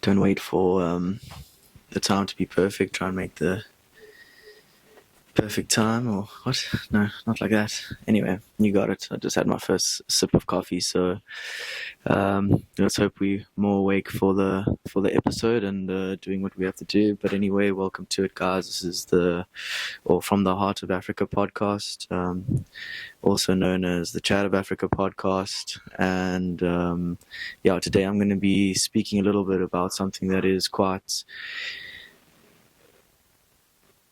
Don't wait for the time to be perfect. Try and make the perfect time, or what? No, not like that. Anyway, you got it. I just had my first sip of coffee, so let's hope we're more awake for the episode and doing what we have to do. But anyway, welcome to it, guys. This is From the Heart of Africa podcast, also known as the Chat of Africa podcast. And today I'm going to be speaking a little bit about something that is quite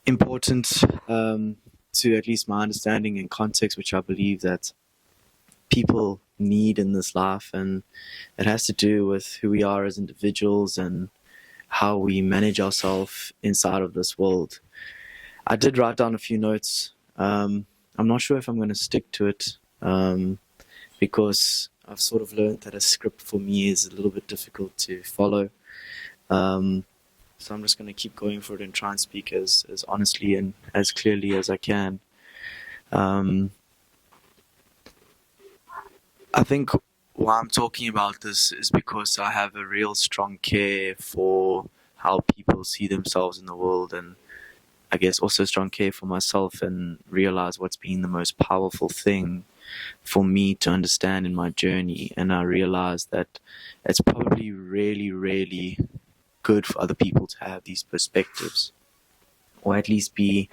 important to at least my understanding and context, which I believe that people need in this life, and it has to do with who we are as individuals and how we manage ourselves inside of this world. I did write down a few notes. I'm not sure if I'm going to stick to it because I've sort of learned that a script for me is a little bit difficult to follow. So I'm just going to keep going for it and try and speak as honestly and as clearly as I can. I think why I'm talking about this is because I have a real strong care for how people see themselves in the world, and I guess also strong care for myself, and realize what's been the most powerful thing for me to understand in my journey. And I realize that it's probably really, really good for other people to have these perspectives, or at least be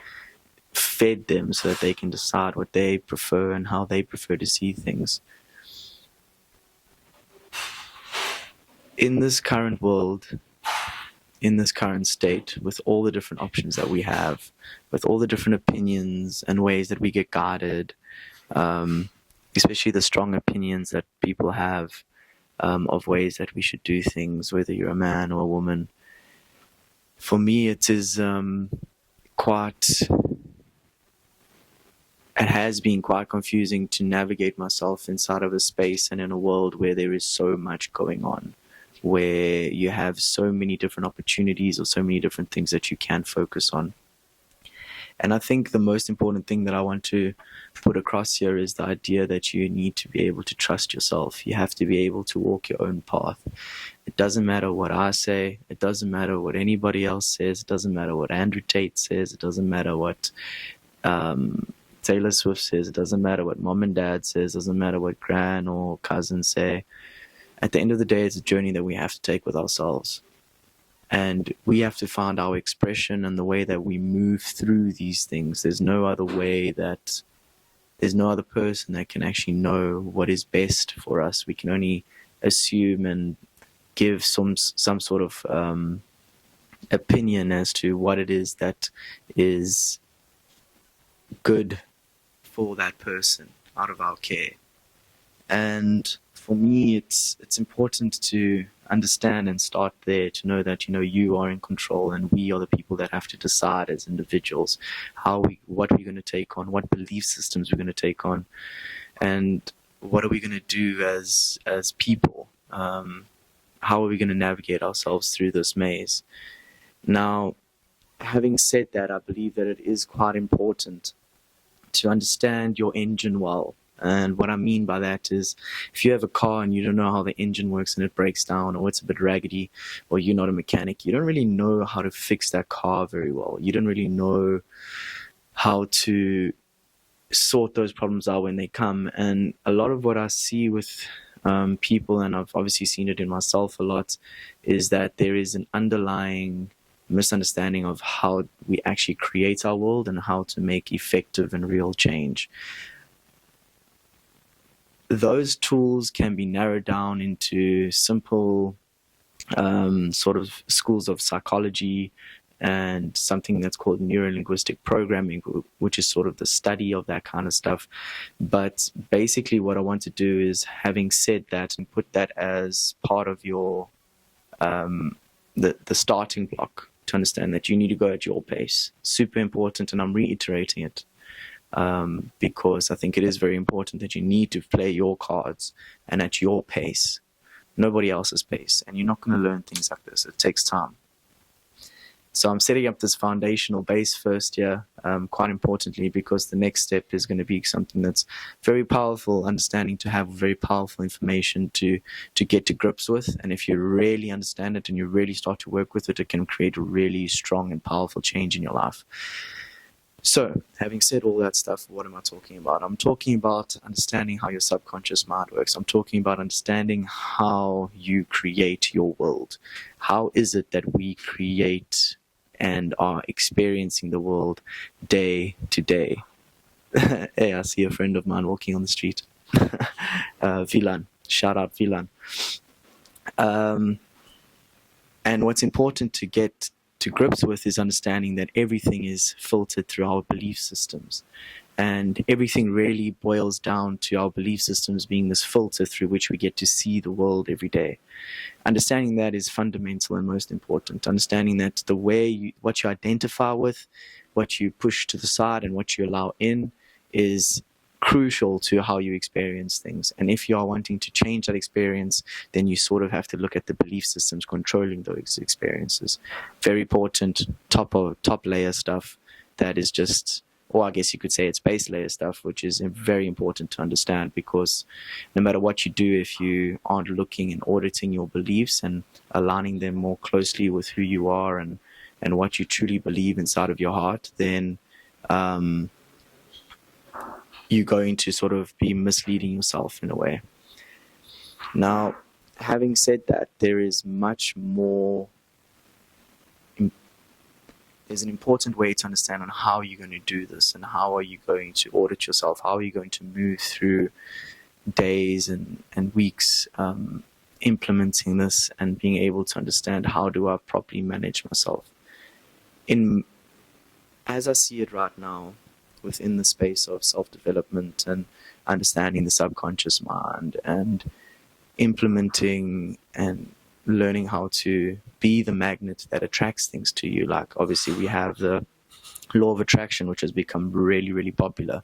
fed them so that they can decide what they prefer and how they prefer to see things. In this current world, in this current state, with all the different options that we have, with all the different opinions and ways that we get guided, especially the strong opinions that people have of ways that we should do things, whether you're a man or a woman. For me, it has been quite confusing to navigate myself inside of a space and in a world where there is so much going on, where you have so many different opportunities or so many different things that you can focus on. And I think the most important thing that I want to put across here is the idea that you need to be able to trust yourself. You have to be able to walk your own path. It doesn't matter what I say. It doesn't matter what anybody else says. It doesn't matter what Andrew Tate says. It doesn't matter what Taylor Swift says. It doesn't matter what mom and dad says. It doesn't matter what gran or cousins say. At the end of the day, it's a journey that we have to take with ourselves. And we have to find our expression and the way that we move through these things. There's no other person that can actually know what is best for us. We can only assume and give some sort of opinion as to what it is that is good for that person out of our care. And for me, it's important to understand and start there, to know that you are in control, and we are the people that have to decide as individuals what we're going to take on, what belief systems we're going to take on, and what are we going to do as people. How are we going to navigate ourselves through this maze? Now, having said that, I believe that it is quite important to understand your engine well. And what I mean by that is, if you have a car and you don't know how the engine works and it breaks down, or it's a bit raggedy, or you're not a mechanic, you don't really know how to fix that car very well. You don't really know how to sort those problems out when they come. And a lot of what I see with people, and I've obviously seen it in myself a lot, is that there is an underlying misunderstanding of how we actually create our world and how to make effective and real change. Those tools can be narrowed down into simple sort of schools of psychology and something that's called neuro-linguistic programming, which is sort of the study of that kind of stuff. But basically what I want to do is, having said that, and put that as part of your the starting block, to understand that you need to go at your pace. Super important, and I'm reiterating it. Because I think it is very important that you need to play your cards and at your pace, nobody else's pace. And you're not going to learn things like this. It takes time. So I'm setting up this foundational base first year, quite importantly, because the next step is going to be something that's very powerful, understanding to have very powerful information to get to grips with. And if you really understand it and you really start to work with it, it can create a really strong and powerful change in your life. So, having said all that stuff, what am I talking about? I'm talking about understanding how your subconscious mind works. I'm talking about understanding how you create your world. How is it that we create and are experiencing the world day to day? Hey, I see a friend of mine walking on the street. Vilan. Shout out Vilan. And what's important to get to grips with is understanding that everything is filtered through our belief systems. And everything really boils down to our belief systems being this filter through which we get to see the world every day. Understanding that is fundamental and most important. Understanding that the way what you identify with, what you push to the side, and what you allow in is crucial to how you experience things. And if you are wanting to change that experience, then you sort of have to look at the belief systems controlling those experiences. Very important top layer stuff that is just, or I guess you could say it's base layer stuff, which is very important to understand, because no matter what you do, if you aren't looking and auditing your beliefs and aligning them more closely with who you are and what you truly believe inside of your heart, then you're going to sort of be misleading yourself in a way. Now, having said that, there is much more. There's an important way to understand on how you're going to do this and how are you going to audit yourself, how are you going to move through days and weeks implementing this and being able to understand how do I properly manage myself. As I see it right now, within the space of self-development and understanding the subconscious mind and implementing and learning how to be the magnet that attracts things to you. Like, obviously we have the law of attraction, which has become really, really popular.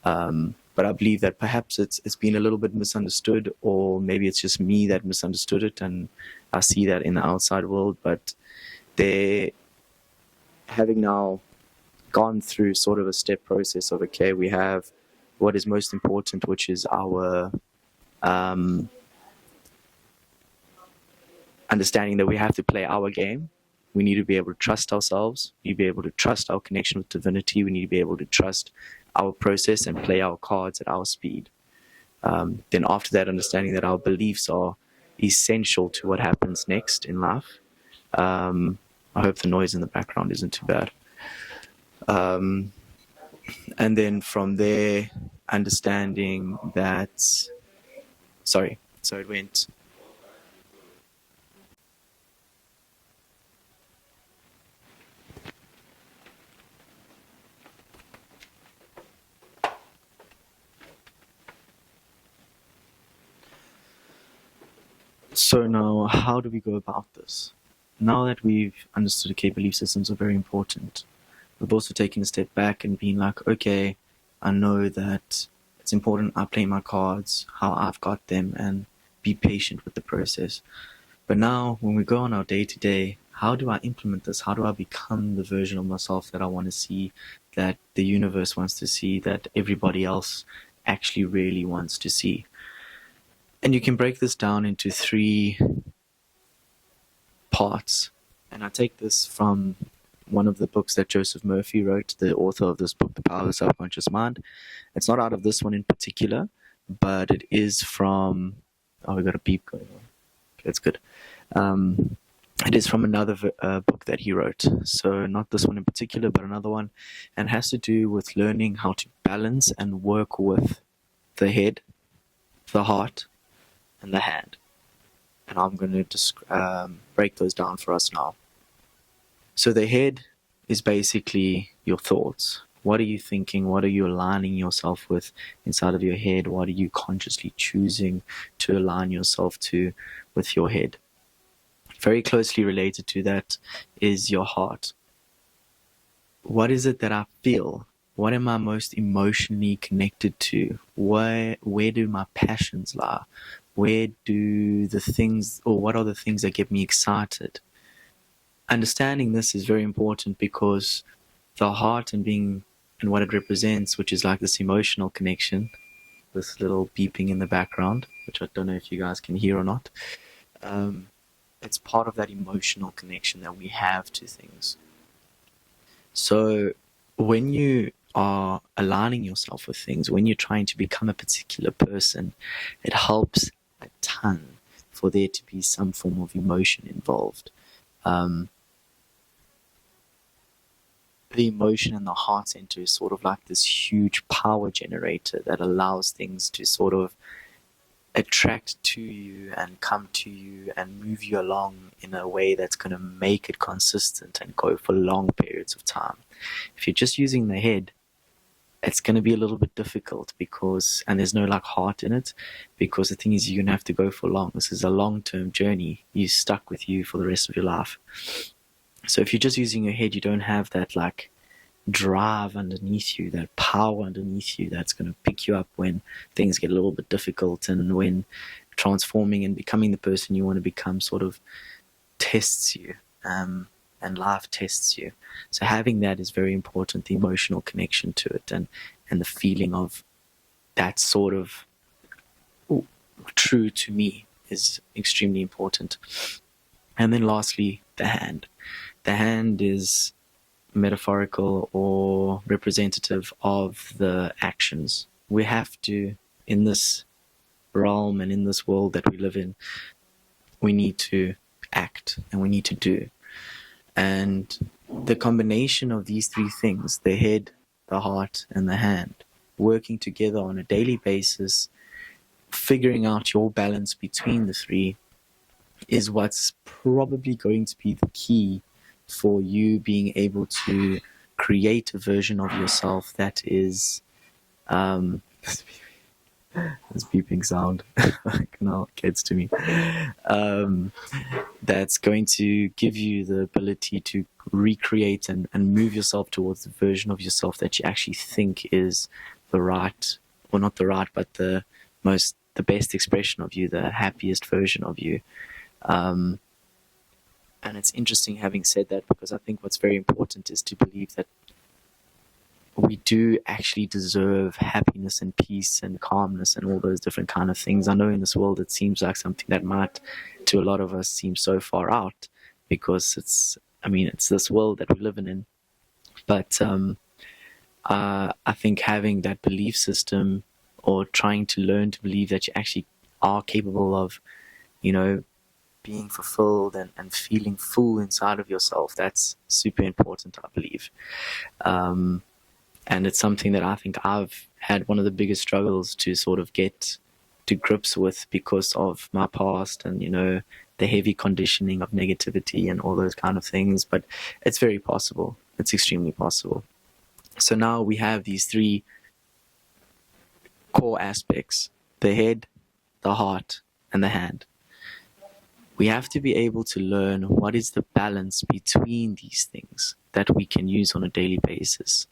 But I believe that perhaps it's been a little bit misunderstood, or maybe it's just me that misunderstood it and I see that in the outside world. But they're having now gone through sort of a step process of, okay, we have what is most important, which is our understanding that we have to play our game. We need to be able to trust ourselves. We need to be able to trust our connection with divinity. We need to be able to trust our process and play our cards at our speed. Then after that, understanding that our beliefs are essential to what happens next in life. I hope the noise in the background isn't too bad. And then from there, understanding that, so it went. So now, how do we go about this? Now that we've understood, okay, belief systems are very important, we've also taken a step back and being like, okay, I know that it's important I play my cards, how I've got them, and be patient with the process. But now, when we go on our day-to-day, how do I implement this? How do I become the version of myself that I want to see, that the universe wants to see, that everybody else actually really wants to see? And you can break this down into 3 parts. And I take this from one of the books that Joseph Murphy wrote, the author of this book, The Power of the Subconscious Mind. It's not out of this one in particular, but it is from, we got a beep going on. Okay, that's good. It is from another book that he wrote. So not this one in particular, but another one. And has to do with learning how to balance and work with the head, the heart, and the hand. And I'm going to break those down for us now. So the head is basically your thoughts. What are you thinking? What are you aligning yourself with inside of your head? What are you consciously choosing to align yourself to with your head? Very closely related to that is your heart. What is it that I feel? What am I most emotionally connected to? Where do my passions lie? Where do the things, or what are the things that get me excited? understanding this is very important because the heart and what it represents, which is like this emotional connection, this little beeping in the background, which I don't know if you guys can hear or not. It's part of that emotional connection that we have to things. So when you are aligning yourself with things, when you're trying to become a particular person, it helps a ton for there to be some form of emotion involved. The emotion in the heart center is sort of like this huge power generator that allows things to sort of attract to you and come to you and move you along in a way that's going to make it consistent and go for long periods of time. If you're just using the head, it's going to be a little bit difficult and there's no like heart in it, because the thing is, you're going to have to go for long. This is a long-term journey. You're stuck with you for the rest of your life. So if you're just using your head, you don't have that like drive underneath you, that power underneath you that's going to pick you up when things get a little bit difficult, and when transforming and becoming the person you want to become sort of tests you, and life tests you. So having that is very important, the emotional connection to it, and the feeling of that sort of true to me is extremely important. And then lastly, the hand. The hand is metaphorical or representative of the actions. We have to, in this realm and in this world that we live in, we need to act and we need to do. And the combination of these three things, the head, the heart, and the hand, working together on a daily basis, figuring out your balance between the three, is what's probably going to be the key for you being able to create a version of yourself that is this beeping sound now gets to me, that's going to give you the ability to recreate and move yourself towards the version of yourself that you actually think is the right, or not the right, but the best expression of you, the happiest version of you. And it's interesting having said that, because I think what's very important is to believe that we do actually deserve happiness and peace and calmness and all those different kind of things. I know in this world it seems like something that might, to a lot of us, seem so far out, because it's this world that we're living in. But I think having that belief system, or trying to learn to believe that you actually are capable of, being fulfilled and feeling full inside of yourself, that's super important, I believe. And it's something that I think I've had one of the biggest struggles to sort of get to grips with, because of my past and, the heavy conditioning of negativity and all those kind of things. But it's very possible. It's extremely possible. So now we have these three core aspects: the head, the heart, and the hand. We have to be able to learn what is the balance between these things that we can use on a daily basis.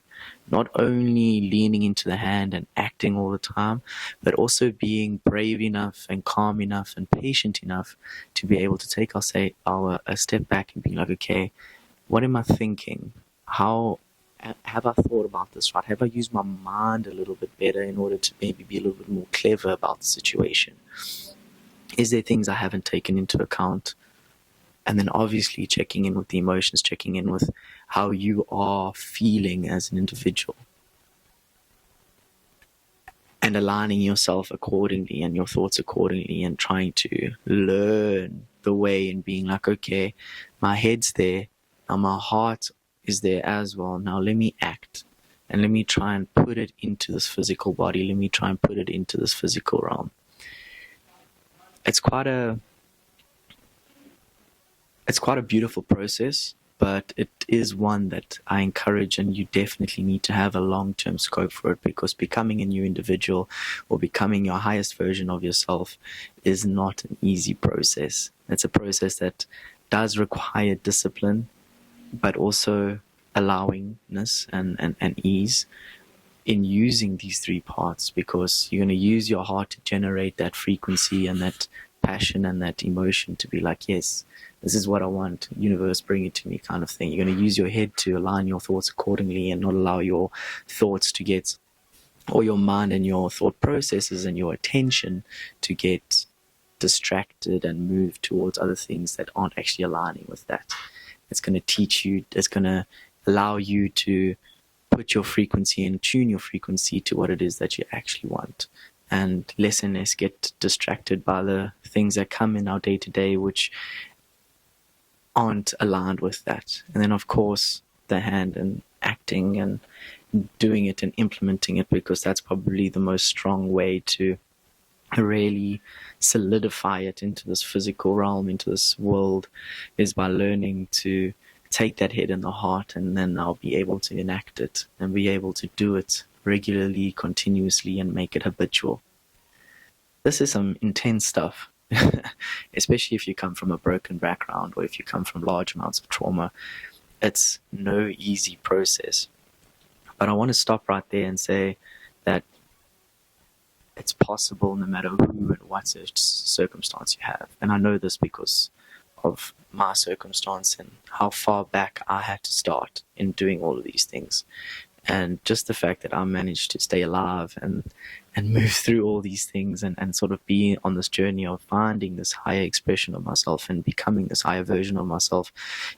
Not only leaning into the hand and acting all the time, but also being brave enough and calm enough and patient enough to be able to take a step back and be like, okay, what am I thinking? How have I thought about this right? Have I used my mind a little bit better in order to maybe be a little bit more clever about the situation? Is there things I haven't taken into account? And then obviously checking in with the emotions, checking in with how you are feeling as an individual, and aligning yourself accordingly and your thoughts accordingly, and trying to learn the way and being like, okay, my head's there, now my heart is there as well. Now let me act and let me try and put it into this physical body. Let me try and put it into this physical realm. It's quite a beautiful process, but it is one that I encourage, and you definitely need to have a long-term scope for it, because becoming a new individual or becoming your highest version of yourself is not an easy process. It's a process that does require discipline, but also allowingness and ease in using these three parts, because you're going to use your heart to generate that frequency and that passion and that emotion to be like, yes, this is what I want, universe, bring it to me, kind of thing. You're going to use your head to align your thoughts accordingly and not allow your thoughts to get, or your mind and your thought processes and your attention to get distracted and move towards other things that aren't actually aligning with that. It's going to teach you, it's going to allow you to put your frequency and tune your frequency to what it is that you actually want, and less and less get distracted by the things that come in our day-to-day which aren't aligned with that. And then of course the hand and acting and doing it and implementing it, because that's probably the most strong way to really solidify it into this physical realm, into this world, is by learning to take that head and the heart, and then I'll be able to enact it and be able to do it regularly, continuously, and make it habitual. This is some intense stuff, especially if you come from a broken background or if you come from large amounts of trauma. It's no easy process. But I want to stop right there and say that it's possible no matter who and what circumstance you have. And I know this because of my circumstance and how far back I had to start in doing all of these things. And just the fact that I managed to stay alive and move through all these things and sort of be on this journey of finding this higher expression of myself and becoming this higher version of myself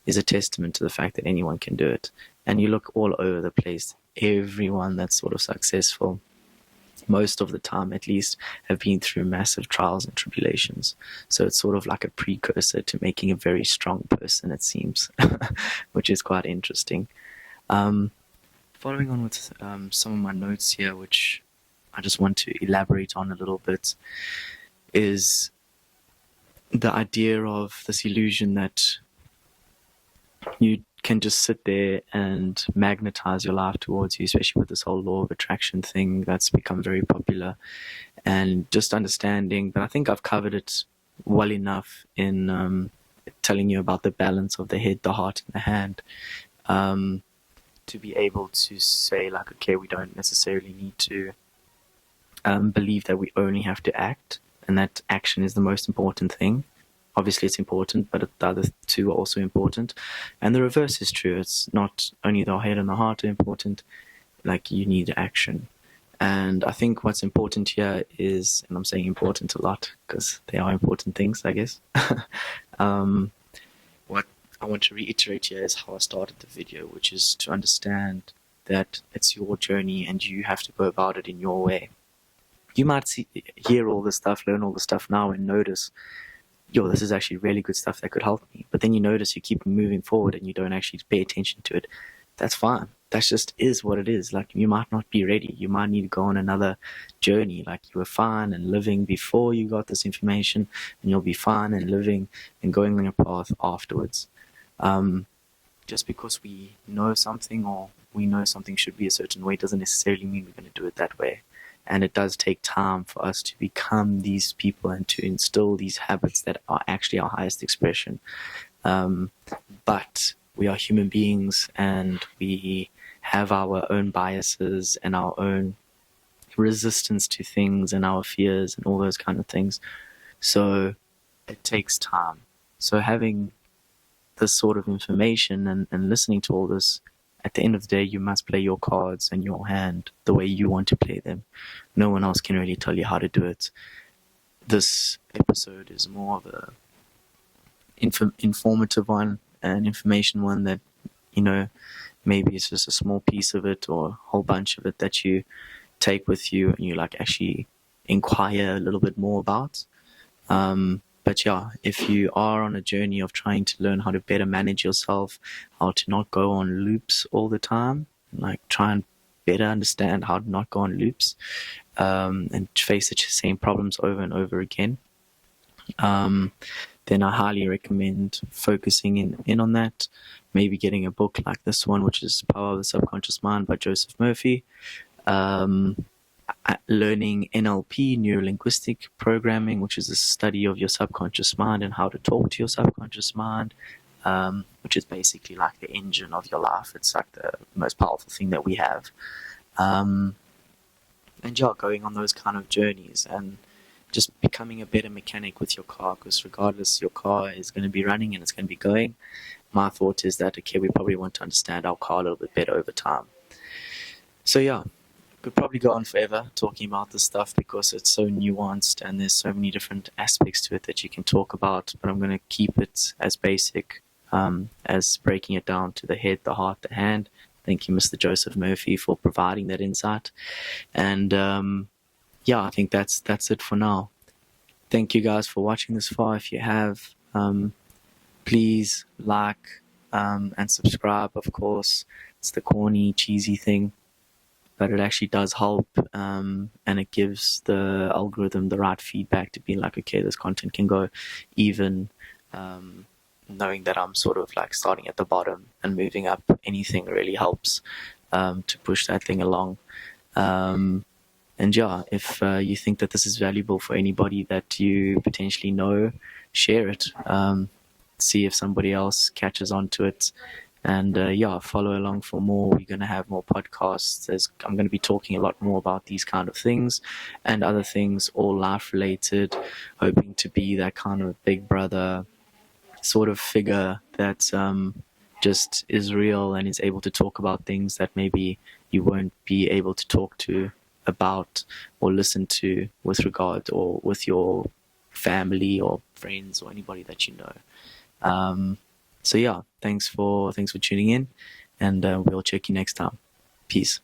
is a testament to the fact that anyone can do it. And you look all over the place, everyone that's sort of successful, most of the time at least, have been through massive trials and tribulations. So it's sort of like a precursor to making a very strong person, it seems, which is quite interesting. Following on with some of my notes here, which I just want to elaborate on a little bit, is the idea of this illusion that you can just sit there and magnetize your life towards you, especially with this whole law of attraction thing that's become very popular, and just understanding. But I think I've covered it well enough in telling you about the balance of the head, the heart, and the hand, to be able to say, like, okay, we don't necessarily need to believe that we only have to act, and that action is the most important thing. Obviously it's important, but the other two are also important. And the reverse is true. It's not only the head and the heart are important, like, you need action. And I think what's important here is, and I'm saying important a lot because they are important things, I guess. What I want to reiterate here is how I started the video, which is to understand that it's your journey and you have to go about it in your way. You might hear all this stuff, learn all this stuff now, and notice, yo, this is actually really good stuff that could help me. But then you notice you keep moving forward and you don't actually pay attention to it. That's fine. That just is what it is. Like, you might not be ready. You might need to go on another journey. Like, you were fine and living before you got this information, and you'll be fine and living and going on your path afterwards. Just because we know something, or we know something should be a certain way, doesn't necessarily mean we're going to do it that way. And it does take time for us to become these people and to instill these habits that are actually our highest expression. But we are human beings, and we have our own biases and our own resistance to things and our fears and all those kind of things. So it takes time. So having this sort of information and listening to all this, at the end of the day, you must play your cards and your hand the way you want to play them. No one else can really tell you how to do it. This episode is more of a informative one, an information one that, you know, maybe it's just a small piece of it or a whole bunch of it that you take with you and you like actually inquire a little bit more about. But yeah, if you are on a journey of trying to learn how to better manage yourself, how to not go on loops all the time, like try and better understand how to not go on loops, and face the same problems over and over again, then I highly recommend focusing in on that. Maybe getting a book like this one, which is Power of the Subconscious Mind by Joseph Murphy. Learning NLP, neuro-linguistic programming, which is a study of your subconscious mind and how to talk to your subconscious mind, which is basically like the engine of your life. It's like the most powerful thing that we have. And yeah, going on those kind of journeys and just becoming a better mechanic with your car, because regardless, your car is going to be running and it's going to be going. My thought is that, okay, we probably want to understand our car a little bit better over time. So yeah, could probably go on forever talking about this stuff because it's so nuanced and there's so many different aspects to it that you can talk about, but I'm going to keep it as basic as breaking it down to the head, the heart, the hand. Thank you, Mr. Joseph Murphy, for providing that insight. And yeah, I think that's it for now. Thank you guys for watching this far. If you have, please like and subscribe, of course. It's the corny, cheesy thing, but it actually does help, and it gives the algorithm the right feedback to be like, okay, this content can go, even knowing that I'm sort of like starting at the bottom and moving up. Anything really helps to push that thing along. And yeah, if you think that this is valuable for anybody that you potentially know, share it. See if somebody else catches on to it. And yeah, follow along for more. We're going to have more podcasts. I'm going to be talking a lot more about these kind of things and other things, all life related, hoping to be that kind of big brother sort of figure that just is real and is able to talk about things that maybe you won't be able to talk to about or listen to with regard, or with your family or friends or anybody that you know. So yeah, thanks for tuning in, and we'll check you next time. Peace.